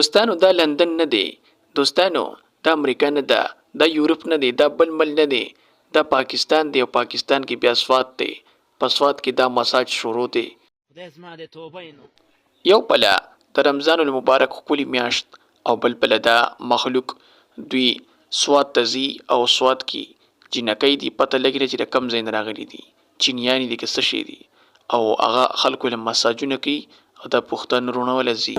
دوستانو دا لندن نه دی، دوستانو دا امریکا نه ده، دا یورپ نه دی، دا بل ملک نه دی، دا پاکستان دی او پاکستان کې بیا سوات دی. په سوات کې دا مساج شروع دی. یو پله د رمضان المبارک ښکلې میاشت او بل پله دا مخلوق دوی سوات ته ځي او سوات کې جینکۍ دي، پته لګي نه چې د کوم ځای نه راغلي دي، چینیانې دي که څه شی دي، او هغه خلکو له مساجونه کوي او دا پښتن وروڼه وله ځي.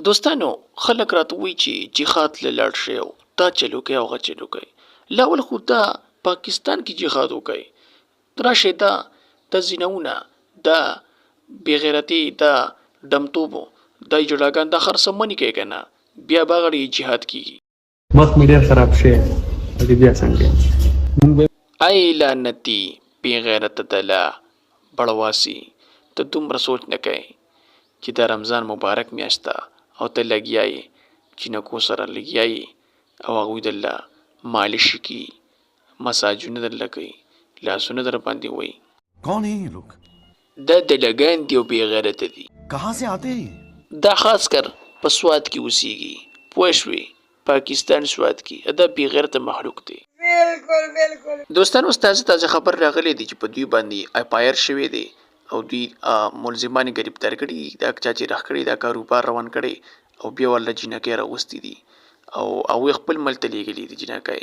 دوستانو خلک راته وایي چې جهاد له لاړ شئ او دا چلو کوي او هغه چلو کوي. لاول خو دا پاکستان کې جهاد وکړئ، راشئ دا زینونه، دا بېغیرتي، دا ډمتوبو، دا جړاګان، دا هر څه منې کوي که نه، بیا به هغه جهاد کېږي. وخت مې ډېر خراب شوی دی، بیا څنګه ای لعنتي بېغیرته دله بړواسي، ته دومره سوچ نه کوې چې دا رمضان مبارک میاشت ده او ته لګیا یې چینکو سره لګیا یې او هغوی درله مالش کوي، مساجونه درله کوي، لاسونه در باندې وایي. کون ہیں یہ لوگ؟ دا دلګان دي او بېغیرته دي. کہاں سے آتے ہیں؟ دا خاص کر په سوات کې اوسېږي، پوه شوې، پاکستان سوات کې دا بېغیرته مخلوق دی. دوستانو اوس تازه خبر راغلی دی چې په دوی باندې اپایر شوی دی او دوی ملزمان یې ګرفتار کړي، دا چا چې راخ کړي، دا کاروبار روان کړی او بیا ورله جینکۍ راغوستي دي او هغوی خپل ملک ته لېږلي دي جینکۍ.